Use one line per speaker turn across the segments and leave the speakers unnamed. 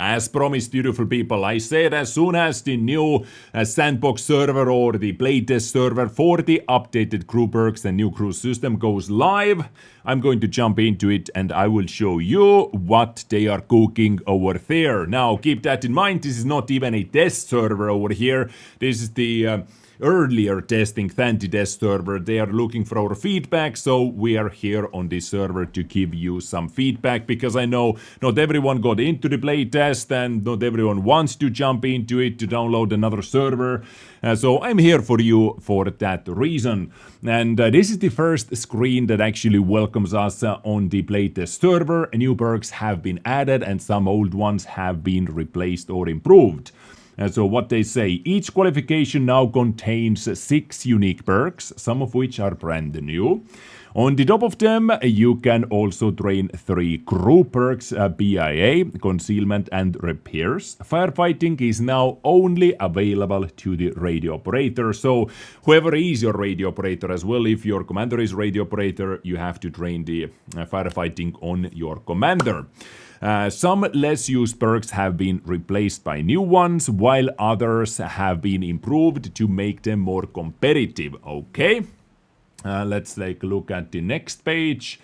As promised, beautiful people, I said as soon as the new sandbox server or the playtest server for the updated crew perks and new crew system goes live, I'm going to jump into it and I will show you what they are cooking over there. Now, keep that in mind, this is not even a test server over here. This is the earlier testing Thanty test server. They are looking for our feedback, so we are here on this server to give you some feedback, because I know not everyone got into the playtest and not everyone wants to jump into it to download another server. So I'm here for you for that reason. And this is the first screen that actually welcomes us on the playtest server. New perks have been added and some old ones have been replaced or improved. So what they say, each qualification now contains 6 unique perks, some of which are brand new. On the top of them, you can also train 3 crew perks, BIA, concealment and repairs. Firefighting is now only available to the radio operator, so whoever is your radio operator as well, if your commander is radio operator, you have to train the firefighting on your commander. Some less used perks have been replaced by new ones, while others have been improved to make them more competitive. Okay, let's take a look at the next page.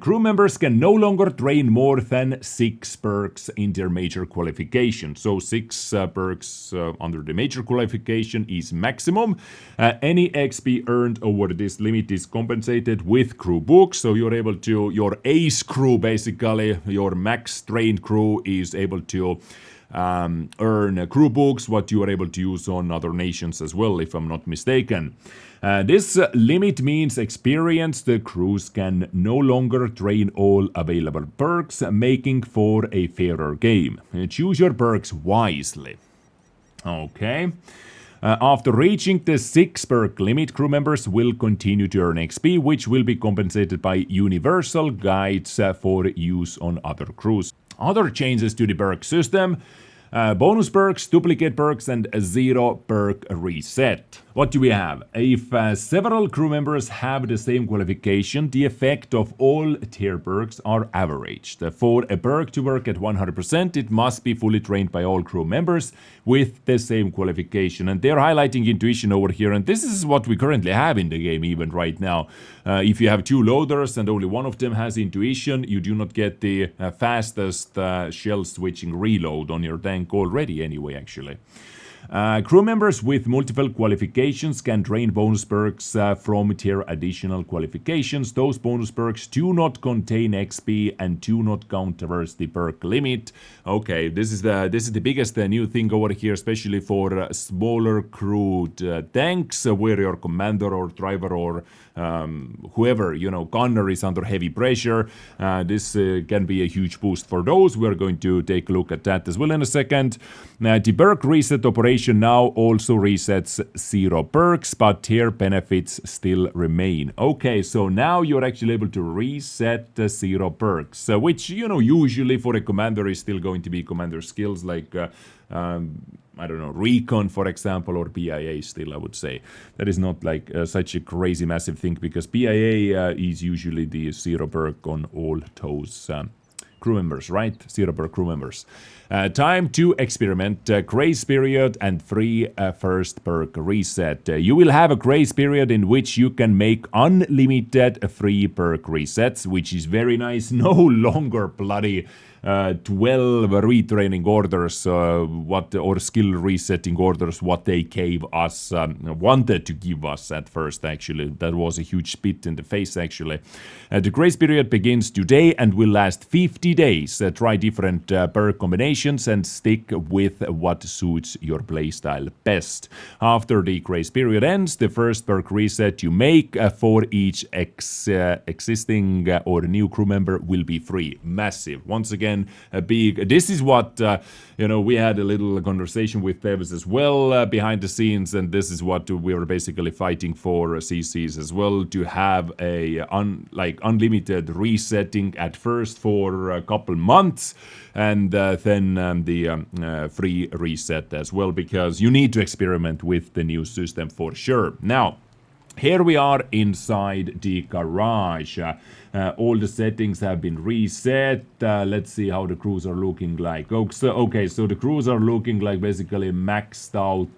Crew members can no longer train more than 6 perks in their major qualification. So 6 perks under the major qualification is maximum. Any XP earned over this limit is compensated with crew books. So you're able to, your ace crew basically, your max trained crew is able to earn crew books, what you are able to use on other nations as well, if I'm not mistaken. This limit means experienced crews can no longer train all available perks, making for a fairer game. Choose your perks wisely. Okay. After reaching the 6 perk limit, crew members will continue to earn XP, which will be compensated by universal guides for use on other crews. Other changes to the perk system: bonus perks, duplicate perks, and a 0 perk reset. What do we have? If several crew members have the same qualification, the effect of all tier perks are averaged. For a perk to work at 100%, it must be fully trained by all crew members with the same qualification. And they're highlighting intuition over here, and this is what we currently have in the game even right now. If you have 2 loaders and only one of them has intuition, you do not get the fastest shell switching reload on your tank already anyway, actually. Crew members with multiple qualifications can drain bonus perks from tier additional qualifications. Those bonus perks do not contain XP and do not count towards the perk limit. Okay, this is the biggest new thing over here, especially for smaller crewed tanks, where your commander or driver or whoever, gunner is under heavy pressure. This can be a huge boost for those. We're going to take a look at that as well in a second. The perk reset operation now also resets 0 perks, but tier benefits still remain. Okay, so now you're actually able to reset the 0 perks, which, usually for a commander is still going to be commander skills like I don't know, recon, for example, or BIA still, I would say. That is not like such a crazy massive thing, because BIA is usually the 0 perk on all those crew members, right? 0 per crew members. Time to experiment, grace period and free first perk reset. You will have a grace period in which you can make unlimited free perk resets, which is very nice. No longer bloody 12 retraining orders, or skill resetting orders, what they gave us, wanted to give us at first, actually. That was a huge spit in the face, actually. The grace period begins today and will last 50 days. Try different perk combinations and stick with what suits your playstyle best. After the grace period ends, the first perk reset you make for each existing or new crew member will be free. Massive. Once again, a big. This is what we had a little conversation with Pebs as well behind the scenes, and this is what we were basically fighting for CCs as well, to have a unlimited resetting at first for a couple months, and then the free reset as well, because you need to experiment with the new system for sure. Now, Here we are inside the garage. All the settings have been reset. Let's see how the crews are looking like. Okay, so the crews are looking like basically maxed out.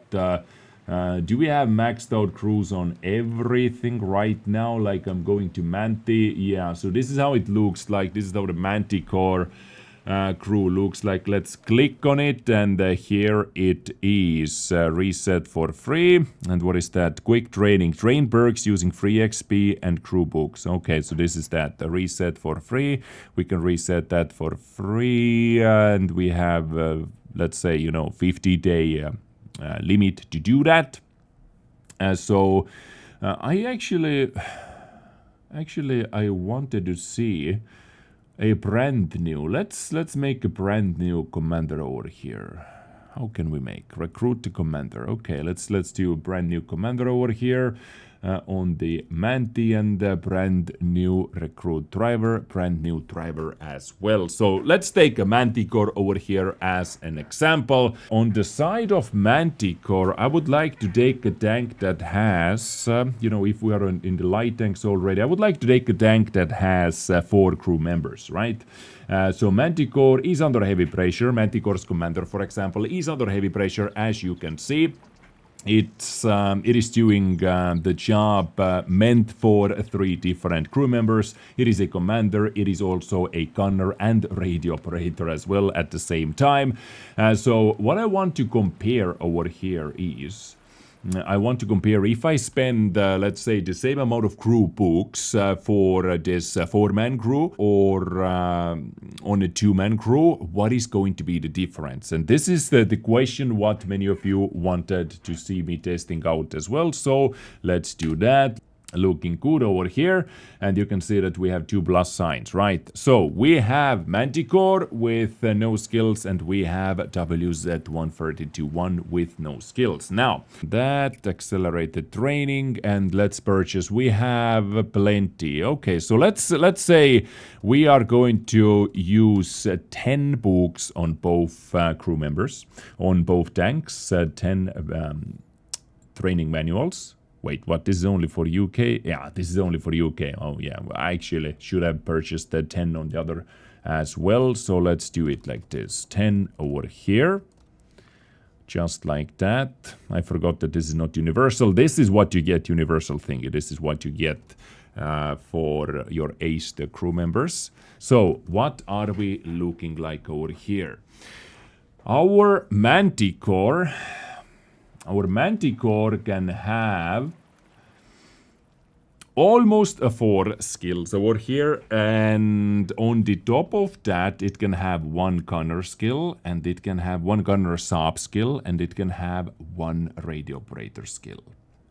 Do we have maxed out crews on everything right now? Like I'm going to Manti. Yeah, so this is how it looks like. This is how the manticore crew looks like. Let's click on it, and here it is. Reset for free. And what is that? Quick training. Train perks using free XP and crew books. Okay, so this is that. The reset for free. We can reset that for free. And we have, let's say, 50-day limit to do that. So I actually I wanted to see a brand new. Let's make a brand new commander over here. How can we make recruit the commander? Okay, let's do a brand new commander over here on the Manti, and brand new recruit driver, brand new driver as well. So let's take a Manticore over here as an example. On the side of Manticore, I would like to take a tank that has, if we are in the light tanks already, I would like to take a tank that has 4 crew members, right? So Manticore is under heavy pressure. Manticore's commander, for example, is under heavy pressure, as you can see. It is doing the job meant for 3 different crew members. It is a commander, it is also a gunner and radio operator as well at the same time. So what I want to compare over here is, I want to compare if I spend, let's say, the same amount of crew books for this 4-man crew or on a 2-man crew, what is going to be the difference? And this is the question what many of you wanted to see me testing out as well. So let's do that. Looking good over here, and you can see that we have 2 plus signs, right? So we have Manticore with no skills, and we have WZ-132-1 with no skills. Now, that accelerated training, and let's purchase. We have plenty. Okay, so let's say we are going to use 10 books on both crew members, on both tanks, 10 training manuals. Wait, what? This is only for UK? Yeah, this is only for UK. Oh, yeah. I actually should have purchased the 10 on the other as well. So let's do it like this. 10 over here. Just like that. I forgot that this is not universal. This is what you get, universal thing. This is what you get for your aced crew members. So what are we looking like over here? Our Manticore can have almost 4 skills over here, and on the top of that it can have 1 gunner skill, and it can have 1 gunner sub skill, and it can have 1 radio operator skill.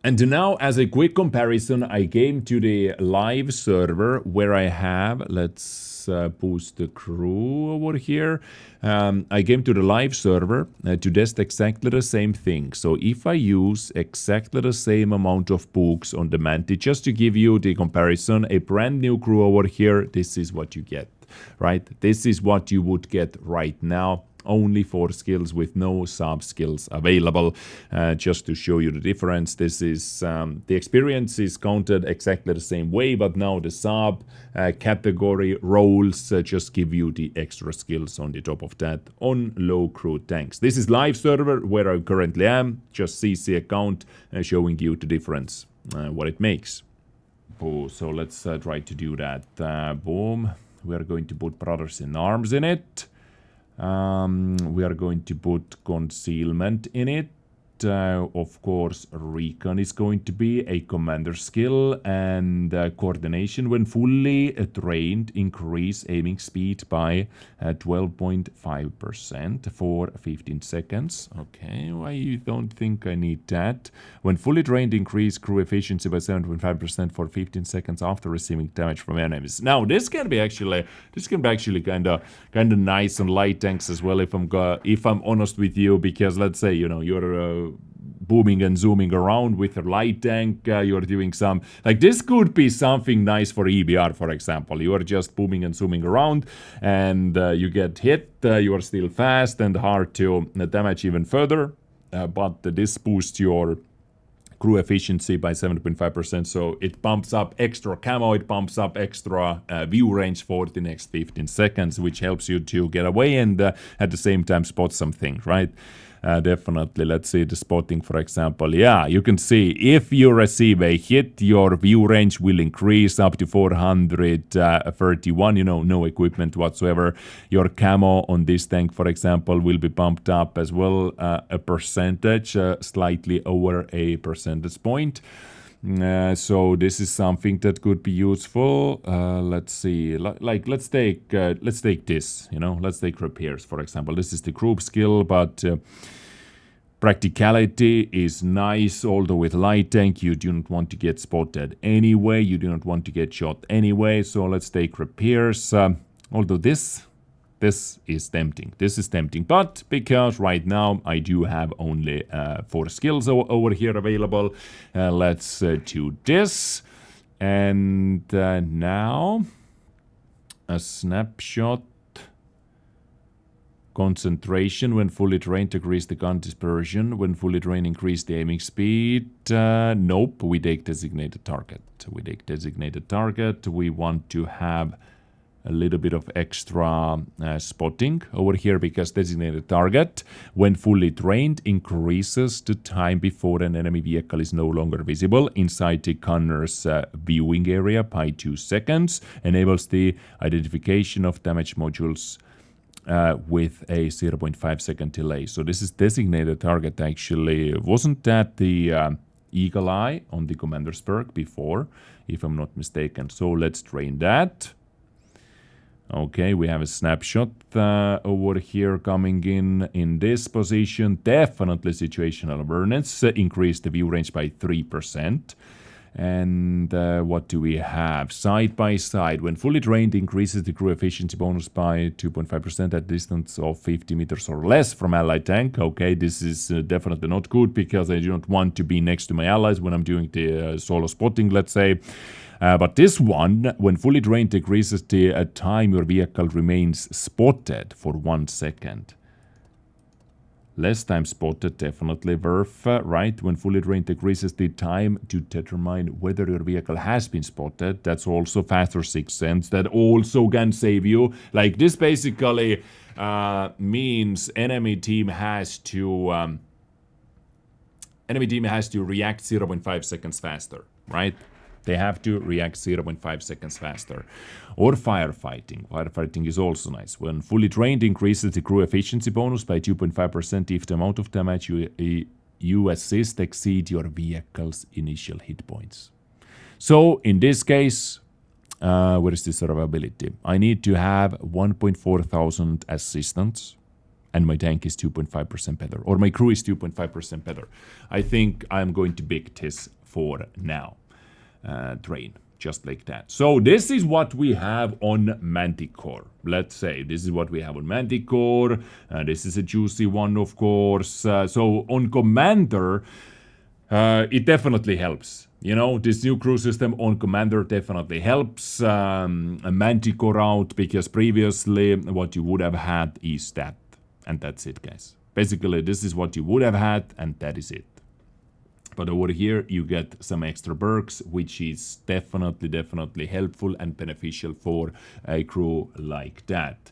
And now, as a quick comparison, I came to the live server where I have, let's boost the crew over here. I came to the live server to test exactly the same thing. So if I use exactly the same amount of books on the Manti, just to give you the comparison, a brand new crew over here, this is what you get, right? This is what you would get right now. Only 4 skills with no sub skills available. Just to show you the difference, this is the experience is counted exactly the same way, but now the sub category roles just give you the extra skills on the top of that on low crew tanks. This is live server where I currently am, just CC account showing you the difference, what it makes. Oh, so let's try to do that. Boom. We are going to put Brothers in Arms in it. We are going to put concealment in it. Of course, recon is going to be a commander skill, and coordination when fully trained increase aiming speed by 12.5% for 15 seconds. Okay, I don't think I need that. When fully trained, increase crew efficiency by 7.5% for 15 seconds after receiving damage from enemies. Now, this can be actually kind of nice on light tanks as well. If I'm honest with you, because let's say you're booming and zooming around with a light tank, you're doing some, like this could be something nice for EBR, for example. You are just booming and zooming around and you get hit, you are still fast and hard to damage even further, but this boosts your crew efficiency by 7.5%, so it bumps up extra camo, it bumps up extra view range for the next 15 seconds, which helps you to get away and at the same time spot something, right? Definitely. Let's see the spotting, for example. Yeah, you can see if you receive a hit, your view range will increase up to 431, you know, no equipment whatsoever. Your camo on this tank, for example, will be bumped up as well, a percentage, slightly over a percentage point. So this is something that could be useful. Let's see, let's take this, you know, let's take repairs, for example. This is the group skill, but practicality is nice, although with light tank you do not want to get spotted anyway, you do not want to get shot anyway, so let's take repairs, although this is tempting. This is tempting, but because right now I do have only 4 skills over here available, let's do this. And now a snapshot. Concentration, when fully trained, decrease the gun dispersion. When fully trained, increase the aiming speed. Nope, we take designated target. We take designated target. We want to have a little bit of extra spotting over here, because designated target, when fully trained, increases the time before an enemy vehicle is no longer visible inside the gunner's viewing area by 2 seconds, enables the identification of damage modules with a 0.5 second delay. So this is designated target actually. Wasn't that the eagle eye on the commander's perk before, if I'm not mistaken? So let's train that. Okay, we have a snapshot over here coming in this position. Definitely situational awareness, increase the view range by 3%. And what do we have? Side by side, when fully trained, increases the crew efficiency bonus by 2.5% at distance of 50 meters or less from allied tank. Okay, this is definitely not good, because I do not want to be next to my allies when I'm doing the solo spotting, let's say. But this one, when fully trained, decreases the time your vehicle remains spotted for 1 second. Less time spotted, definitely worth, right? When fully trained, decreases the time to determine whether your vehicle has been spotted. That's also faster 6 cents. That also can save you. Like, this basically means enemy team has to react 0.5 seconds faster, right? They have to react 0.5 seconds faster. Or firefighting. Firefighting is also nice. When fully trained, increases the crew efficiency bonus by 2.5% if the amount of damage you assist exceed your vehicle's initial hit points. So in this case, where is the survivability? I need to have 1.4 thousand assistants, and my tank is 2.5% better, or my crew is 2.5% better. I think I'm going to pick this for now. Train, just like that. So this is what we have on Manticore. Let's say this is what we have on Manticore. This is a juicy one, of course. So on Commander, it definitely helps. You know, this new crew system on Commander definitely helps a Manticore out, because previously what you would have had is that. And that's it, guys. Basically, this is what you would have had, and that is it. But over here, you get some extra perks, which is definitely helpful and beneficial for a crew like that.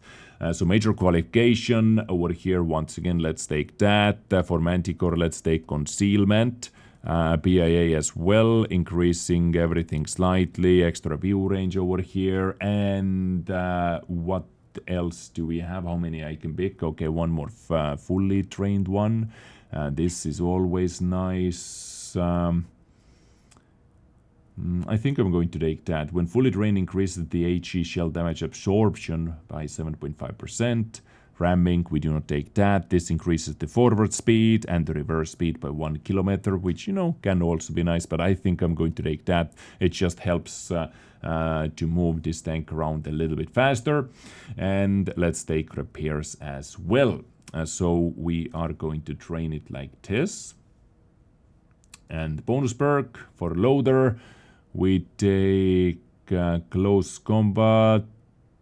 So major qualification over here, once again, let's take that. For Manticore, let's take concealment. BIA as well, increasing everything slightly. Extra view range over here. And what else do we have? How many I can pick? Okay, one more fully trained one. This is always nice. I think I'm going to take that. When fully trained, increases the HE shell damage absorption by 7.5%. Ramming, we do not take that. This increases the forward speed and the reverse speed by 1 kilometer, which, you know, can also be nice, but I think I'm going to take that. It just helps to move this tank around a little bit faster. And let's take repairs as well. So we are going to train it like this. And bonus perk for loader, we take close combat.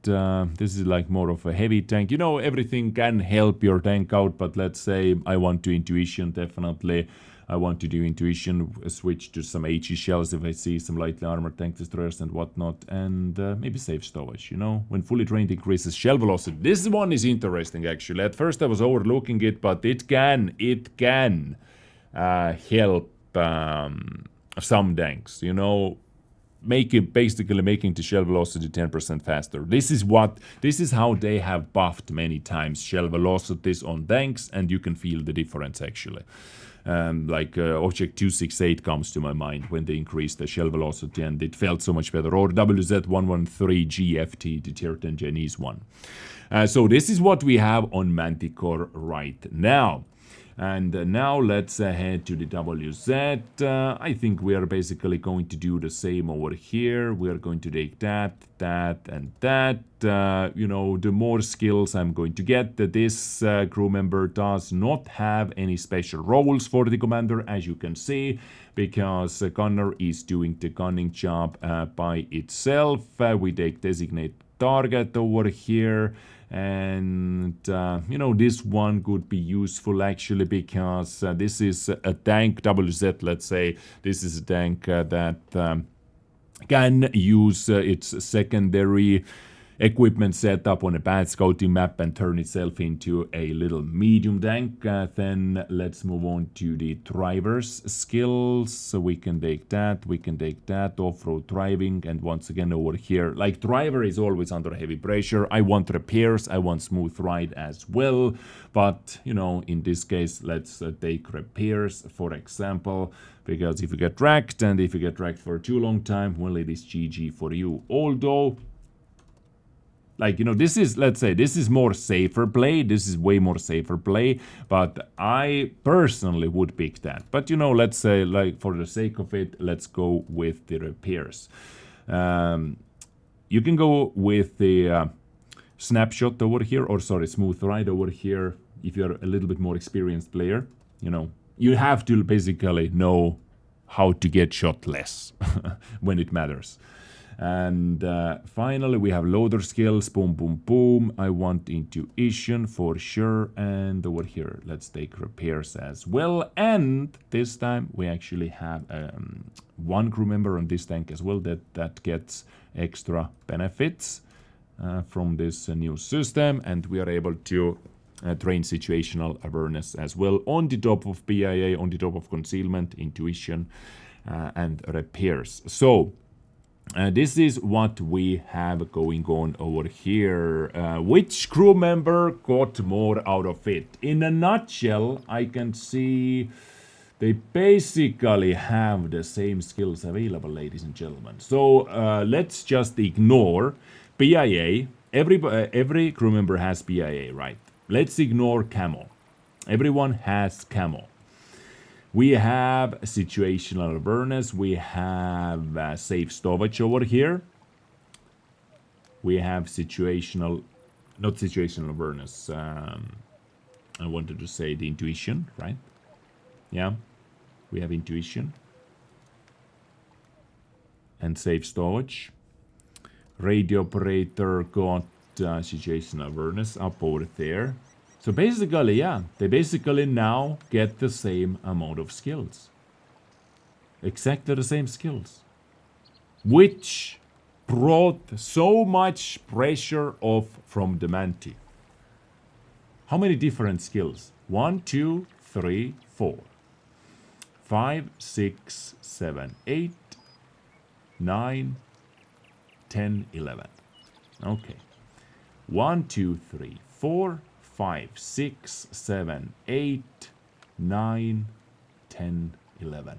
This is like more of a heavy tank. You know, everything can help your tank out, but let's say I want to intuition, definitely. I want to do intuition, switch to some HE shells if I see some lightly armored tank destroyers and whatnot, and maybe save storage, you know? When fully trained, increases shell velocity. This one is interesting, actually. At first I was overlooking it, but it can help some tanks, you know? Basically making the shell velocity 10% faster. This is how they have buffed many times shell velocities on tanks, and you can feel the difference actually. Object 268 comes to my mind when they increased the shell velocity, and it felt so much better. Or WZ113GFT, the tier 10 Chinese one. So this is what we have on Manticore right now. And now let's head to the WZ. I think we are basically going to do the same over here. We are going to take that, and that. You know, the more skills I'm going to get. This crew member does not have any special roles for the commander, as you can see, because gunner is doing the gunning job by itself. We take designate target over here. And you know, this one could be useful actually, because this is a tank WZ, let's say. This is a tank that can use its secondary equipment setup on a bad scouting map and turn itself into a little medium tank. Then let's move on to the driver's skills. So we can take that, off-road driving, and once again over here, like driver is always under heavy pressure. I want repairs, I want smooth ride as well, but you know, in this case, let's take repairs, for example, because if you get wrecked, and if you get wrecked for too long time, well, it is GG for you. Although, like, you know, this is, let's say, this is more safer play. This is way more safer play. But I personally would pick that. But, you know, let's say, like, for the sake of it, let's go with the repairs. You can go with the snapshot over here, or sorry, smooth ride over here. If you're a little bit more experienced player, you know, you have to basically know how to get shot less when it matters. And finally, we have loader skills, boom, boom, boom. I want intuition for sure. And over here, let's take repairs as well. And this time, we actually have one crew member on this tank as well that gets extra benefits from this new system. And we are able to train situational awareness as well on the top of BIA, on the top of concealment, intuition, and repairs. So, this is what we have going on over here. Which crew member got more out of it? In a nutshell, I can see they basically have the same skills available, ladies and gentlemen. So let's just ignore BIA. Every crew member has BIA, right? Let's ignore camo. Everyone has camo. We have situational awareness, we have safe storage over here. We have not situational awareness, I wanted to say the intuition, right? Yeah, we have intuition. And safe storage. Radio operator got situational awareness up over there. So basically, yeah, they basically now get the same amount of skills. Exactly the same skills. Which brought so much pressure off from the Manti. How many different skills? 1, 2, 3, 4. 5, 6, 7, 8, 9, 10, 11. Okay. 1, 2, 3, 4. 5, 6, 7, 8, 9, 10, 11.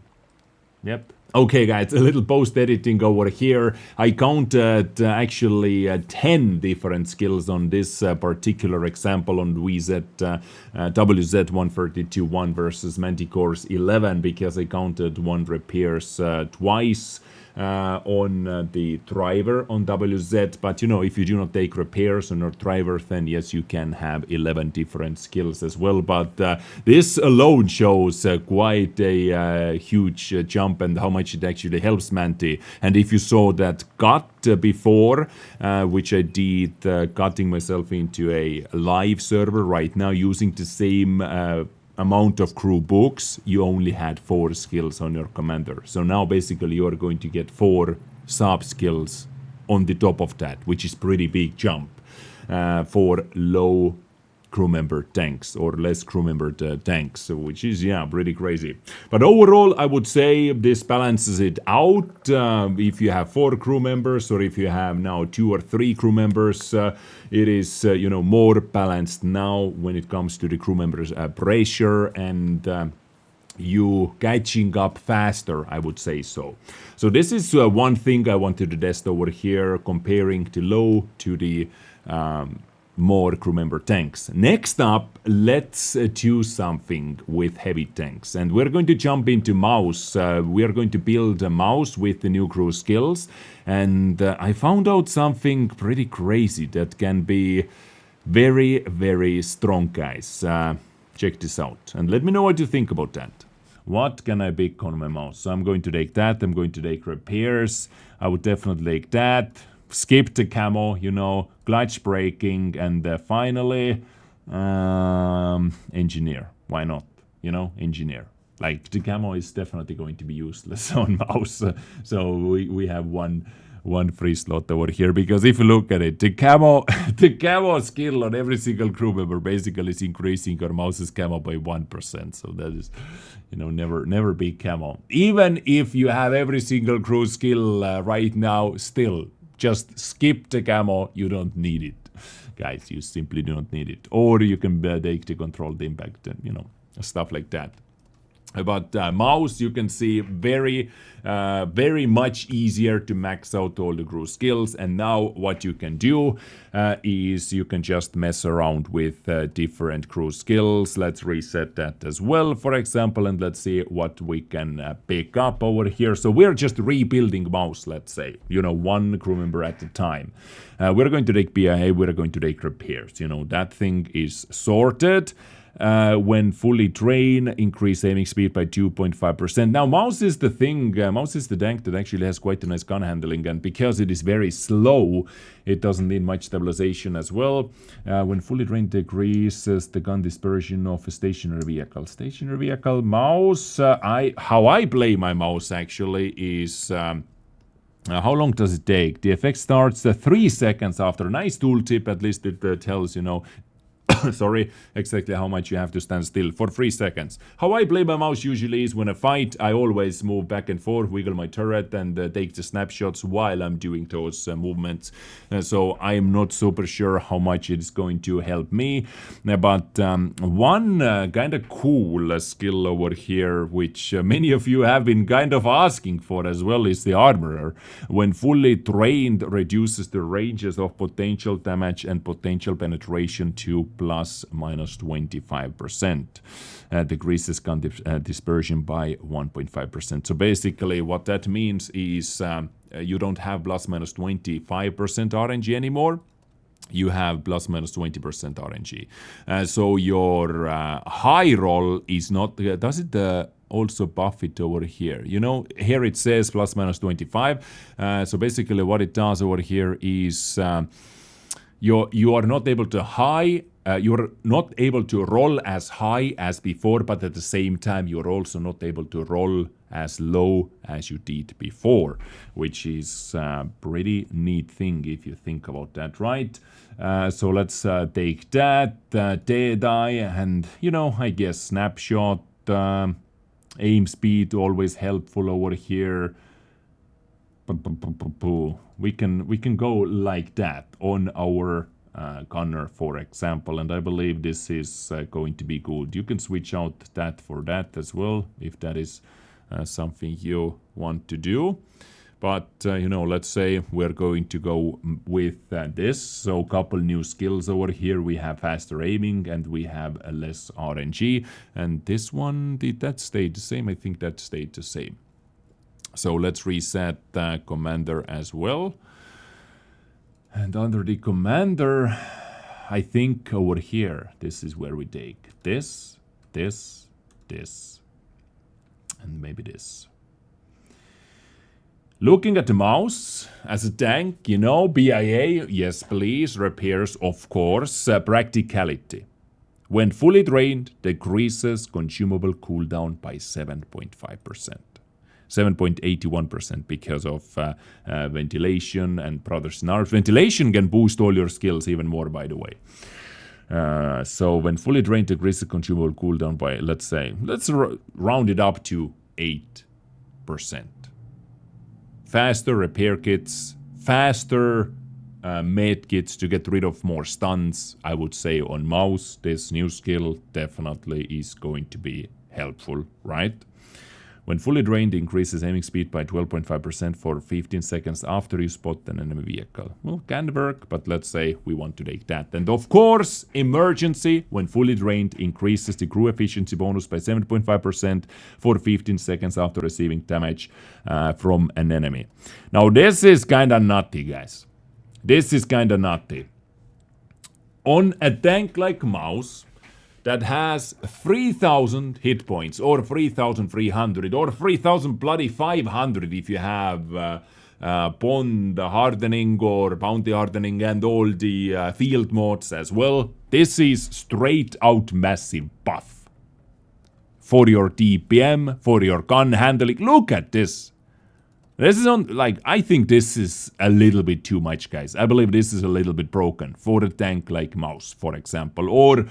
Yep. Okay, guys, a little post-editing over here. I counted actually 10 different skills on this particular example on WZ132-1 versus Manticore's 11, because I counted one repairs twice. On the driver on WZ, but you know, if you do not take repairs on your driver, then yes, you can have 11 different skills as well. But this alone shows quite a huge jump, and how much it actually helps Manti. And if you saw that cut before, which I did cutting myself into a live server right now using the same amount of crew books, you only had 4 skills on your commander. So now basically you are going to get 4 sub skills on the top of that, which is pretty big jump for low crew member tanks or less crew member tanks, so which is pretty crazy. But overall I would say this balances it out. If you have 4 crew members or if you have now 2 or 3 crew members, it is more balanced now when it comes to the crew members pressure and you catching up faster, I would say so. So this is one thing I wanted to test over here, comparing the low to the more crew member tanks. Next up, let's do something with heavy tanks, and we're going to jump into mouse. We are going to build a mouse with the new crew skills, and I found out something pretty crazy that can be very, very strong, guys. Check this out, and let me know what you think about that. What can I pick on my mouse? So I'm going to take that, I'm going to take repairs, I would definitely take that. Skip the camo, clutch braking, and finally, engineer. Why not? Engineer. Like, the camo is definitely going to be useless on mouse. So we have one free slot over here, because if you look at it, the camo skill on every single crew member basically is increasing your mouse's camo by 1%. So that is, never be camo. Even if you have every single crew skill right now, still, just skip the camo, you don't need it. Guys, you simply do not need it. Or you can take the controlled impact and, stuff like that. But mouse, you can see very much easier to max out all the crew skills. And now what you can do is you can just mess around with different crew skills. Let's reset that as well, for example, and let's see what we can pick up over here. So we're just rebuilding mouse, let's say, one crew member at a time. We're going to take BIA, we're going to take repairs. That thing is sorted. When fully trained, increase aiming speed by 2.5%. Now, mouse is the thing, mouse is the tank that actually has quite a nice gun handling, and because it is very slow, it doesn't need much stabilization as well. When fully trained, decreases the gun dispersion of a stationary vehicle. Stationary vehicle mouse, how I play my mouse actually is... how long does it take? The effect starts 3 seconds after. Nice tooltip, at least it tells, sorry, exactly how much you have to stand still for 3 seconds. How I play my mouse usually is when I fight, I always move back and forth, wiggle my turret, and take the snapshots while I'm doing those movements. So I'm not super sure how much it's going to help me. But one kind of cool skill over here, which many of you have been kind of asking for as well, is the armorer. When fully trained, reduces the ranges of potential damage and potential penetration to plus minus 25%. Decreases gun dispersion by 1.5%. So basically what that means is you don't have plus minus 25% RNG anymore. You have plus minus 20% RNG. So your high roll is not... does it... also buff it over here. Here it says plus minus 25. So basically what it does over here is you are not able to you're not able to roll as high as before, but at the same time you're also not able to roll as low as you did before, which is a pretty neat thing if you think about that, right? So let's take that, Deadeye, and I guess snapshot, aim speed, always helpful over here. We can go like that on our gunner, for example, and I believe this is going to be good. You can switch out that for that as well, if that is something you want to do. But, let's say we're going to go with this. So a couple new skills over here. We have faster aiming and we have less RNG. And this one, did that stay the same? I think that stayed the same. So let's reset the commander as well. And under the commander, I think over here, this is where we take this, this, this, and maybe this. Looking at the mouse as a tank, BIA, yes please, repairs of course, practicality. When fully drained, decreases consumable cooldown by 7.5%. 7.81% because of ventilation and brothers and arms. Ventilation can boost all your skills even more, by the way. So when fully drained, decreases consumable cooldown by, let's round it up to 8%. Faster repair kits, faster med kits to get rid of more stuns, I would say on mouse. This new skill definitely is going to be helpful, right? When fully drained, increases aiming speed by 12.5% for 15 seconds after you spot an enemy vehicle. Well, can work, but let's say we want to take that. And of course, emergency, when fully drained, increases the crew efficiency bonus by 7.5% for 15 seconds after receiving damage from an enemy. Now, this is kind of nutty, guys. This is kind of nutty. On a tank like mouse that has 3,000 hit points, or 3,300, or 3,000 bloody 500 if you have bond hardening or bounty hardening and all the field mods as well. This is straight out massive buff for your DPM, for your gun handling. Look at this. This is on, like, I think this is a little bit too much, guys. I believe this is a little bit broken for a tank like mouse, for example, or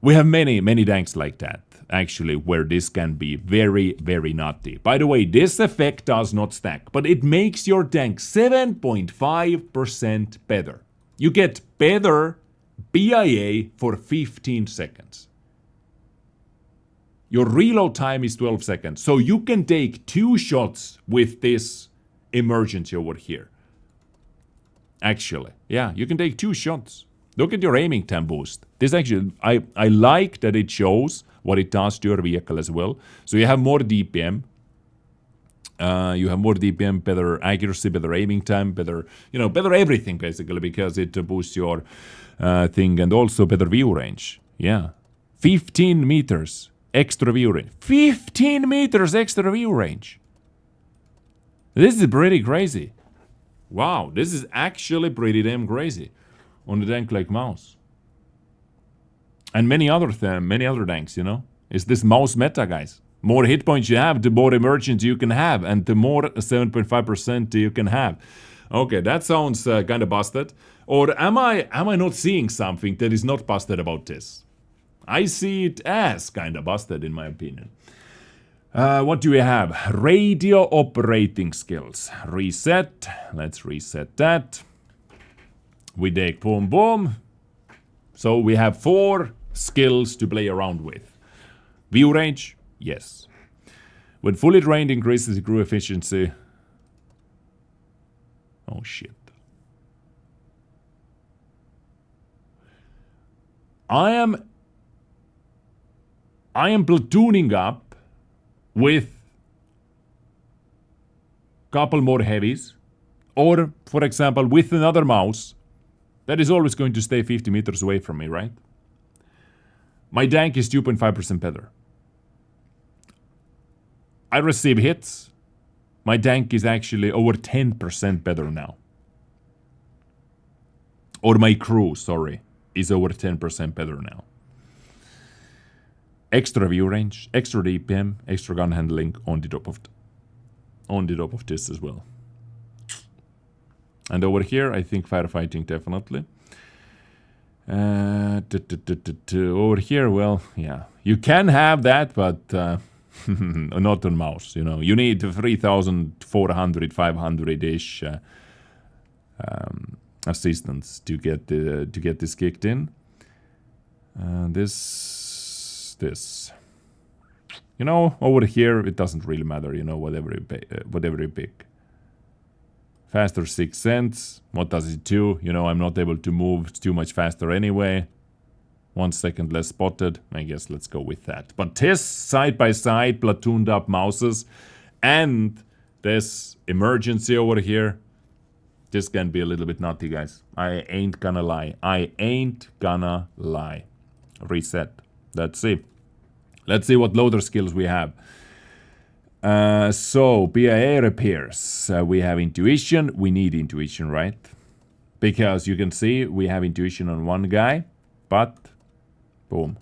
we have many tanks like that, actually, where this can be very, very nutty. By the way, this effect does not stack, but it makes your tank 7.5% better. You get better BIA for 15 seconds. Your reload time is 12 seconds, so you can take 2 shots with this emergency over here. Actually, yeah, you can take 2 shots. Look at your aiming time boost. This actually, I like that it shows what it does to your vehicle as well. So you have more DPM. Better accuracy, better aiming time, better, better everything basically, because it boosts your thing, and also better view range. Yeah. 15 meters extra view range. 15 meters extra view range. This is pretty crazy. Wow, this is actually pretty damn crazy on a tank like mouse. And many other tanks, It's this mouse meta, guys. More hit points you have, the more emergency you can have, and the more 7.5% you can have. Okay, that sounds kind of busted. Or am I not seeing something that is not busted about this? I see it as kind of busted, in my opinion. What do we have? Radio operating skills. Reset. Let's reset that. We take boom boom. So we have 4 skills to play around with. View range, yes. When fully drained, increases the crew efficiency. Oh shit. I am platooning up with couple more heavies, or for example with another mouse that is always going to stay 50 meters away from me, right? My tank is 2.5% better. I receive hits. My tank is actually over 10% better now. Or my crew, sorry, is over 10% better now. Extra view range, extra DPM, extra gun handling on the top of this as well. And over here, I think firefighting definitely. Over here, well, yeah, you can have that, but not on mouse. You need 3,400, 500-ish assistance to get this kicked in. This. Over here it doesn't really matter. Whatever you pick. Faster 6 cents. What does it do? I'm not able to move too much faster anyway. 1 second less spotted. I guess let's go with that. But this side by side platooned up mouses and this emergency over here, this can be a little bit nutty, guys. I ain't gonna lie. Reset. Let's see. Let's see what loader skills we have. So, BIA repairs. We have intuition. We need intuition, right? Because you can see we have intuition on one guy, but Boom.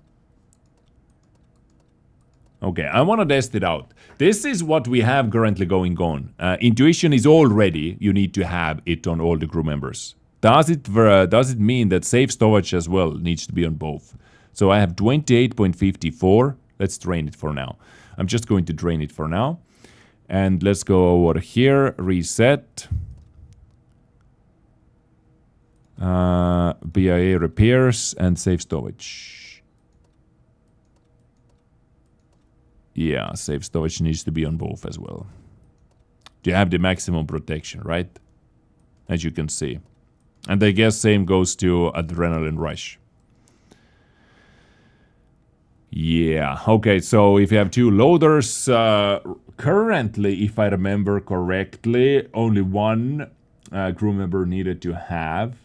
Okay, I want to test it out. This is what we have currently going on. Intuition is already, you need to have it on all the crew members. Does it mean that safe storage as well needs to be on both? So I have 28.54. Let's drain it for now. I'm just going to drain it for now. And let's go over here, reset. BIA repairs and safe storage. Yeah, safe storage needs to be on both as well. You have the maximum protection, right? As you can see. And I guess same goes to adrenaline rush. Yeah, okay, so if you have two loaders, currently, if I remember correctly, only one crew member needed to have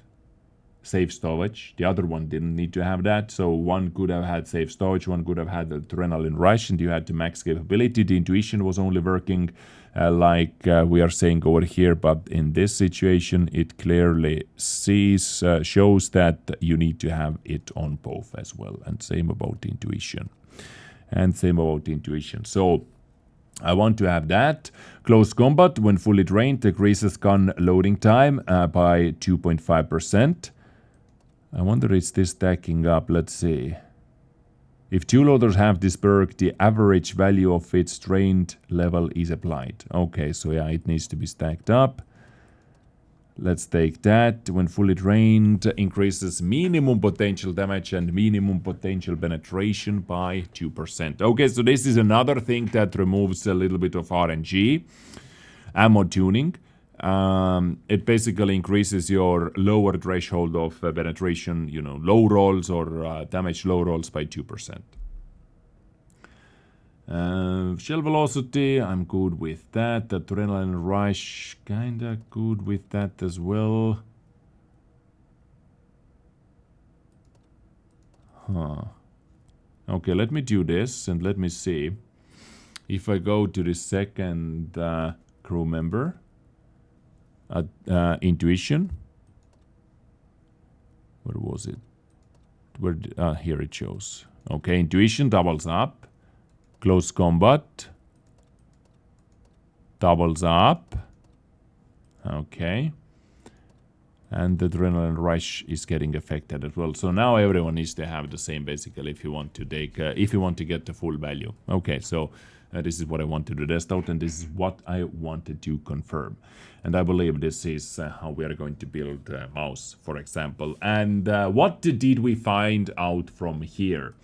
safe storage. The other one didn't need to have that. So one could have had safe storage, one could have had the adrenaline rush, and you had the max capability. The intuition was only working like we are saying over here, but in this situation, it clearly shows that you need to have it on both as well. And same about intuition. So I want to have that. Close combat, when fully drained, decreases gun loading time by 2.5%. I wonder is this stacking up? Let's see. If two loaders have this perk, the average value of its drained level is applied. Okay, so yeah, it needs to be stacked up. Let's take that. When fully drained, increases minimum potential damage and minimum potential penetration by 2%. Okay, so this is another thing that removes a little bit of RNG. Ammo tuning. It basically increases your lower threshold of penetration, you know, low rolls or damage low rolls by 2%. Shell velocity, I'm good with that. Adrenaline rush, kinda good with that as well. Okay, let me do this and let me see. If I go to the second crew member, intuition. Where was it? Here it shows. Okay, intuition doubles up. Close combat doubles up. Okay. And the adrenaline rush is getting affected as well. So now everyone needs to have the same basically if you want to take if you want to get the full value. Okay, so this is what I wanted to test out, and this is what I wanted to confirm. And I believe this is how we are going to build a mouse, for example. And what did we find out from here?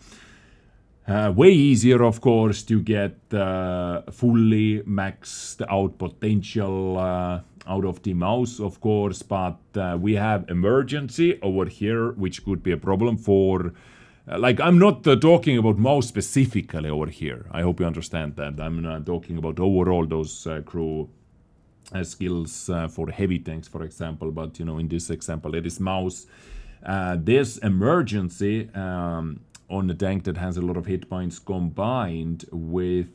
Way easier, of course, to get fully maxed out potential out of the mouse, of course, but we have emergency over here, which could be a problem for... like, I'm not talking about mouse specifically over here. I hope you understand that. I'm not talking about overall those crew skills for heavy tanks, for example, but, you know, in this example, it is mouse. This emergency... on a tank that has a lot of hit points combined with,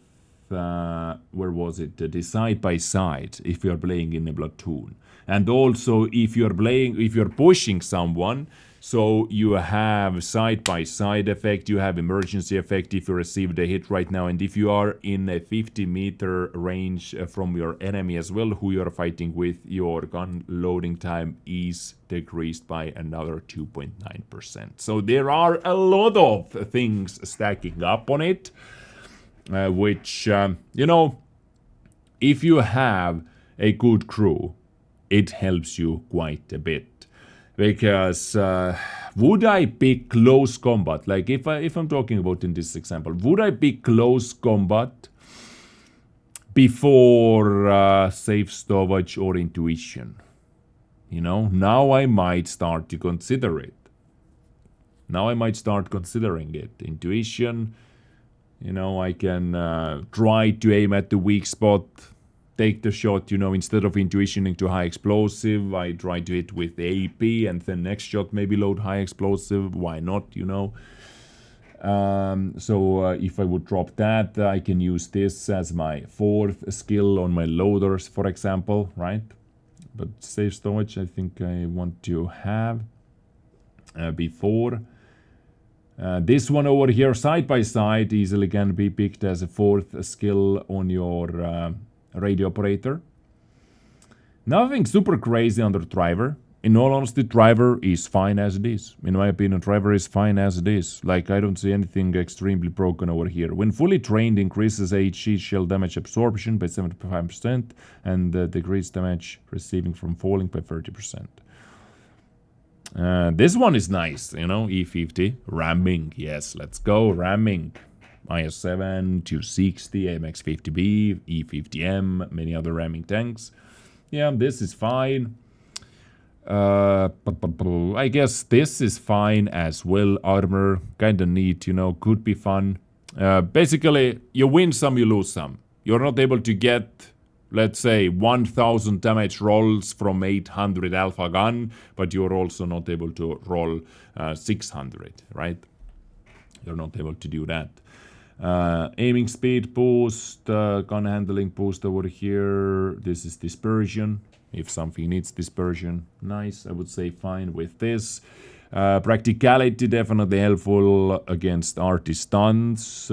where was it, the side-by-side, if you are playing in a platoon. And also, if you're pushing someone, so you have side-by-side effect, you have emergency effect if you receive the hit right now, and if you are in a 50-meter range from your enemy as well, who you are fighting with, your gun loading time is decreased by another 2.9%. So there are a lot of things stacking up on it, which, you know, if you have a good crew, it helps you quite a bit. Because would I pick close combat? Like if I'm talking about in this example, would I pick close combat before safe storage or intuition? You know, now I might start to consider it. Now I might start considering it. Intuition, you know, I can try to aim at the weak spot. Take the shot, you know, instead of intuitioning to high explosive, I try to hit with the AP and then next shot maybe load high explosive. Why not, you know? So if I would drop that, I can use this as my fourth skill on my loaders, for example, right? But safe storage, I think I want to have before. This one over here, side by side, easily can be picked as a fourth skill on your radio operator. Nothing super crazy under driver. In all honesty, driver is fine as it is. In my opinion, driver is fine as it is. Like, I don't see anything extremely broken over here. When fully trained, increases HE shell damage absorption by 75% and decreased damage receiving from falling by 30%. This one is nice, you know, E50, ramming, yes, let's go, ramming. IS-7, 260, AMX-50B, E50M, many other ramming tanks. Yeah, this is fine. I guess this is fine as well, armor, kinda neat, you know, could be fun. Basically, you win some, you lose some. You're not able to get, let's say, 1000 damage rolls from 800 alpha gun, but you're also not able to roll 600, right? You're not able to do that. Aiming speed boost, gun handling boost over here. This is dispersion. If something needs dispersion, nice, I would say fine with this. Practicality, definitely helpful against arty stunts.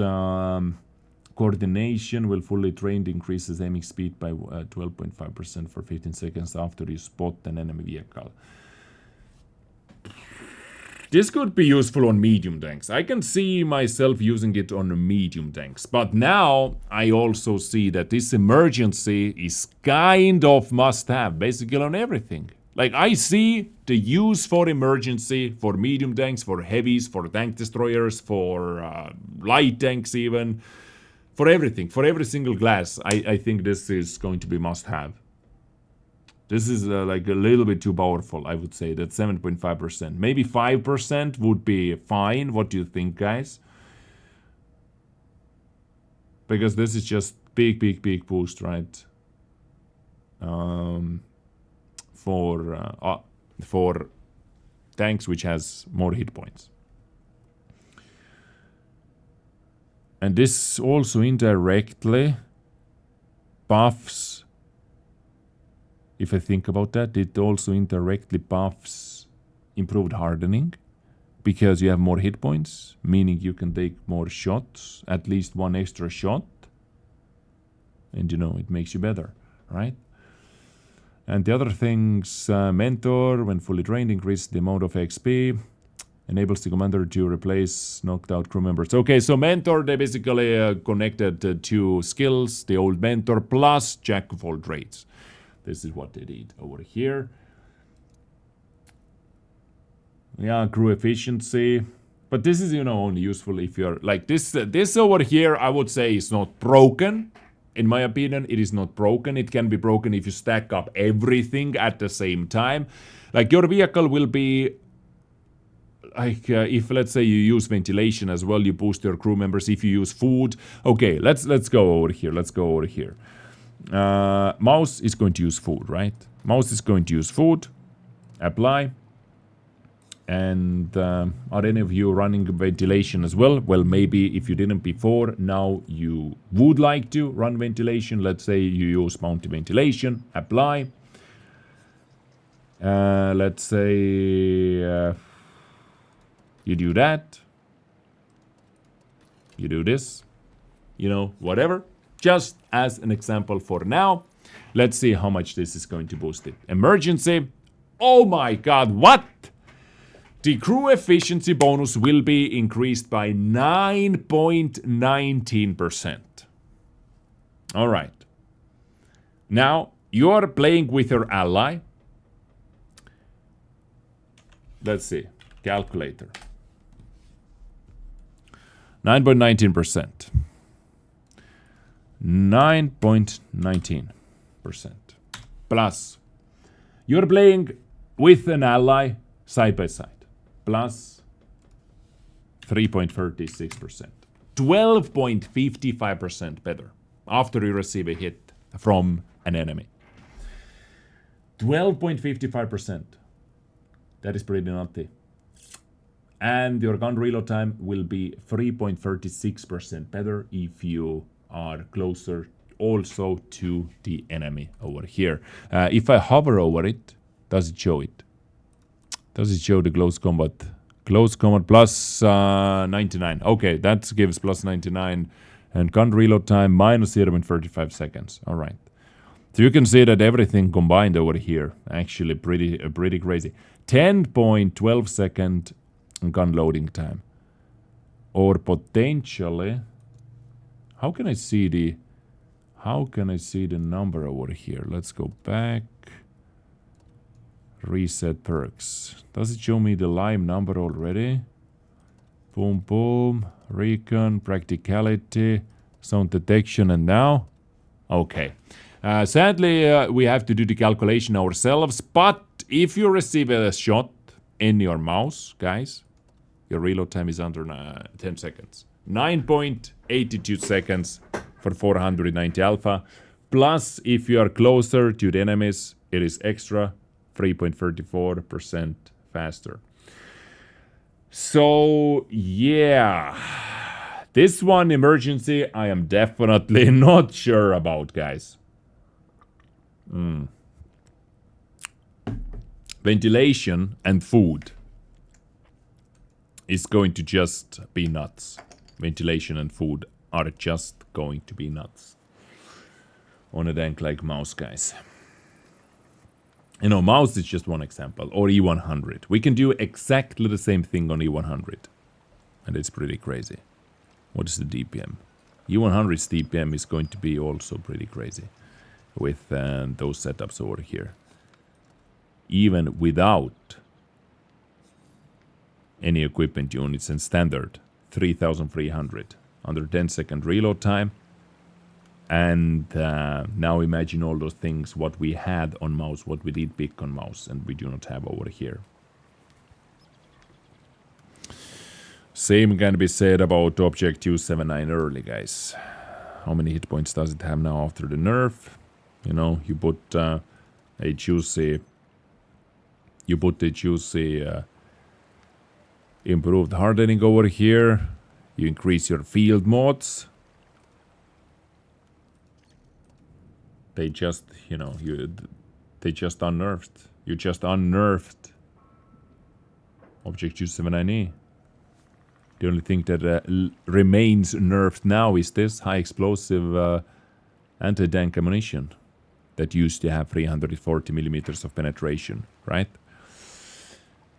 Coordination, will fully trained, increases aiming speed by 12.5% for 15 seconds after you spot an enemy vehicle. This could be useful on medium tanks. I can see myself using it on medium tanks. But now I also see that this emergency is kind of must-have, basically on everything. Like, I see the use for emergency, for medium tanks, for heavies, for tank destroyers, for light tanks even. For everything, for every single class, I think this is going to be must-have. This is like a little bit too powerful, I would say. That's 7.5%. Maybe 5% would be fine. What do you think, guys? Because this is just big boost, right? For tanks which has more hit points. And this also indirectly buffs, if I think about that, it also indirectly buffs improved hardening because you have more hit points, meaning you can take more shots, at least one extra shot. And you know, it makes you better, right? And the other things, Mentor, when fully trained, increases the amount of XP. Enables the commander to replace knocked out crew members. Okay, so Mentor, they basically connected two skills, the old Mentor plus Jack of all trades. This is what they did over here. Yeah, crew efficiency. But this is, you know, only useful if you're like this. This over here, I would say, is not broken. In my opinion, it is not broken. It can be broken if you stack up everything at the same time. Like, your vehicle will be... Like, if let's say you use ventilation as well, you boost your crew members. If you use food, okay, let's go over here. Let's go over here. Mouse is going to use food, right? Mouse is going to use food. Apply. And are any of you running ventilation as well? Well, maybe if you didn't before, now you would like to run ventilation. Let's say you use mounted ventilation. Apply. Let's say... you do that. You do this. You know, whatever. Just as an example for now. Let's see how much this is going to boost it. Emergency. Oh my god, what? The crew efficiency bonus will be increased by 9.19%. Alright. Now, you are playing with your ally. Let's see. Calculator. 9.19%. 9.19%. Plus, you're playing with an ally side by side. Plus 3.36%. 12.55% better after you receive a hit from an enemy. 12.55%. That is pretty nutty. And your gun reload time will be 3.36% better if you are closer also to the enemy over here. If I hover over it, does it show it? Does it show the close Close combat plus 99. Okay, that gives plus 99. And gun reload time minus 0.35 seconds. All right. So you can see that everything combined over here, actually pretty crazy. 10.12 second gun loading time. Or potentially, how can I see the number over here? Let's go back. Reset perks. Does it show me the live number already? Boom, boom. Recon, practicality, sound detection, and now? Okay. Sadly, we have to do the calculation ourselves, but if you receive a shot in your mouse, guys, your reload time is under 10 seconds. 9.82 seconds for 490 alpha. Plus, if you are closer to the enemies, it is extra 3.34% faster. So, yeah. This one, emergency, I am definitely not sure about, guys. Ventilation and food is going to just be nuts. Ventilation and food are just going to be nuts on a tank like mouse, guys. You know, mouse is just one example, or E100. We can do exactly the same thing on E100, and it's pretty crazy. What is the DPM? E100's DPM is going to be also pretty crazy with those setups over here. Even without any equipment units and standard, 3,300 under 10-second reload time. And now imagine all those things, what we had on mouse, what we did pick on mouse, and we do not have over here. Same can be said about Object 279 early, guys. How many hit points does it have now after the nerf? You know, you put a juicy... You put the juicy improved hardening over here. You increase your field mods. They just, you know, they just unnerved. You just unnerved Object 279E. The only thing that remains nerfed now is this high explosive anti-tank ammunition that used to have 340 millimeters of penetration, right?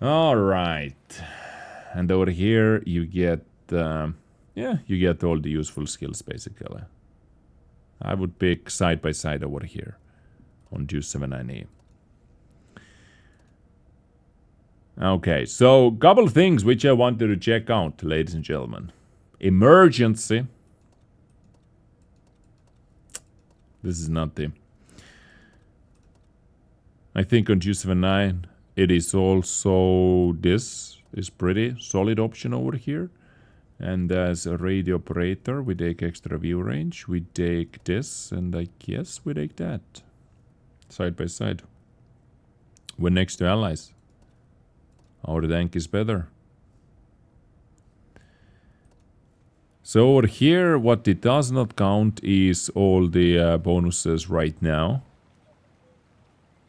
All right. And over here you get, you get all the useful skills basically. I would pick side by side over here on 279E. Okay, so couple things which I wanted to check out, ladies and gentlemen. Emergency. This is not the... I think on 279 it is also... This is pretty solid option over here. And as a radio operator, we take extra view range. We take this, and I guess we take that. Side by side. We're next to allies. Our tank is better. So over here, what it does not count is all the bonuses right now.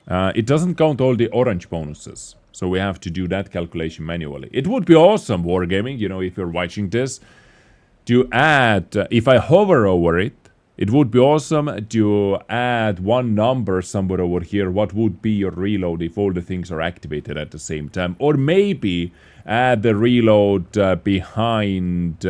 It doesn't count all the orange bonuses. So we have to do that calculation manually. It would be awesome, Wargaming, you know, if you're watching this, to add, if I hover over it, it would be awesome to add one number somewhere over here. What would be your reload if all the things are activated at the same time? Or maybe add the reload behind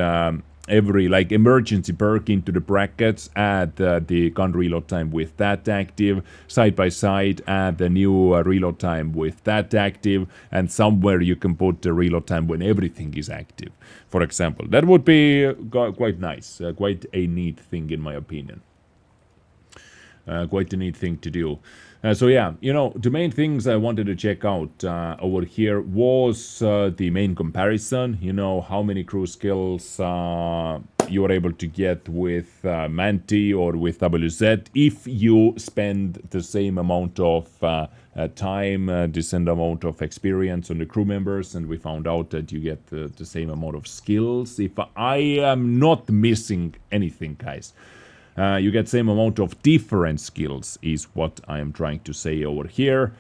every, like, emergency perk into the brackets, add the gun reload time with that active, side by side, add the new reload time with that active, and somewhere you can put the reload time when everything is active, for example. That would be quite nice, quite a neat thing in my opinion. Quite a neat thing to do. So yeah, you know, the main things I wanted to check out over here was the main comparison. You know, how many crew skills you are able to get with Manti or with WZ if you spend the same amount of time, the same amount of experience on the crew members, and we found out that you get the same amount of skills. If I am not missing anything, guys. You get same amount of different skills is what I am trying to say over here.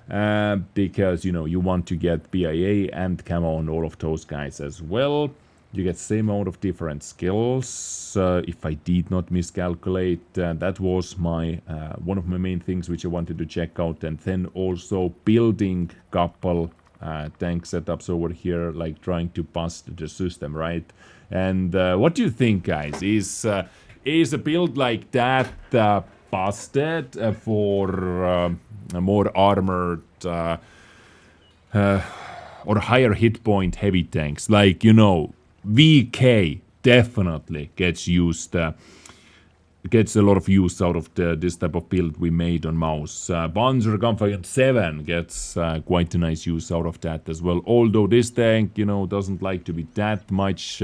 because, you know, you want to get BIA and camo on all of those guys as well. You get same amount of different skills. If I did not miscalculate, that was my one of my main things which I wanted to check out. And then also building couple tank setups over here, like trying to bust the system, right? And what do you think, guys? Is a build like that busted for more armored or higher hit point heavy tanks? Like, you know, VK definitely gets used, gets a lot of use out of this type of build we made on mouse. Panzer Gunfire 7 gets quite a nice use out of that as well. Although this tank, you know, doesn't like to be that much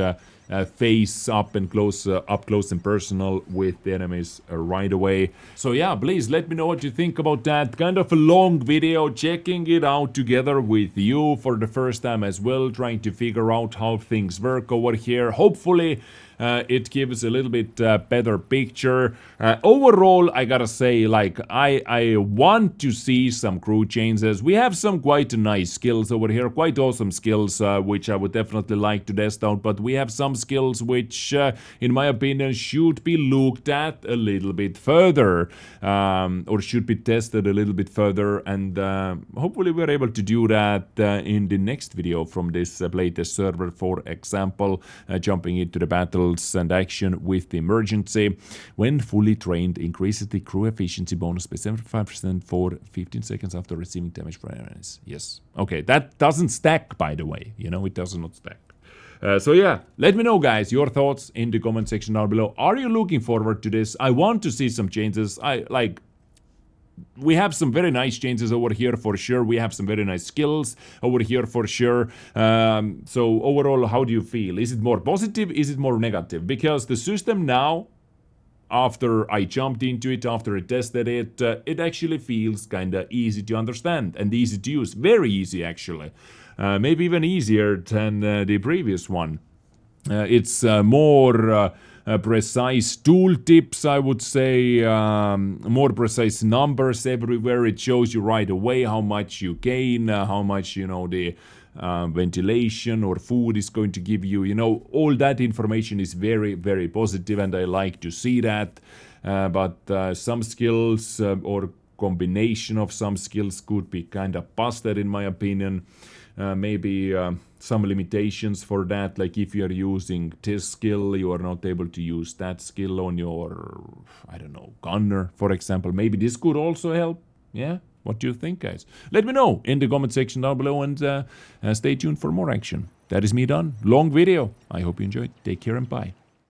face up close and personal with the enemies right away. So yeah, please let me know what you think about that. Kind of a long video, checking it out together with you for the first time as well, trying to figure out how things work over here. Hopefully it gives a little bit better picture. Overall, I gotta say, like, I want to see some crew changes. We have some quite nice skills over here, quite awesome skills, which I would definitely like to test out, but we have some skills which, in my opinion, should be looked at a little bit further, or should be tested a little bit further, and hopefully we're able to do that in the next video from this playtest server, for example, jumping into the battle and action with the emergency. When fully trained, increases the crew efficiency bonus by 75% for 15 seconds after receiving damage from enemies. Yes. Okay, that doesn't stack, by the way. You know, it does not stack. So yeah, let me know, guys, your thoughts in the comment section down below. Are you looking forward to this? I want to see some changes. We have some very nice changes over here for sure. We have some very nice skills over here for sure. So overall, how do you feel? Is it more positive? Is it more negative? Because the system now, after I jumped into it, after I tested it, it actually feels kind of easy to understand and easy to use. Very easy, actually. Maybe even easier than the previous one. It's more... precise tooltips, I would say, more precise numbers everywhere. It shows you right away how much you gain, how much, you know, the ventilation or food is going to give you. You know, all that information is very, very positive, and I like to see that. But some skills or combination of some skills could be kind of busted, in my opinion. Maybe some limitations for that, like if you're using this skill, you are not able to use that skill on your, I don't know, gunner, for example. Maybe this could also help. Yeah? What do you think, guys? Let me know in the comment section down below, and stay tuned for more action. That is me done. Long video. I hope you enjoyed. Take care and bye.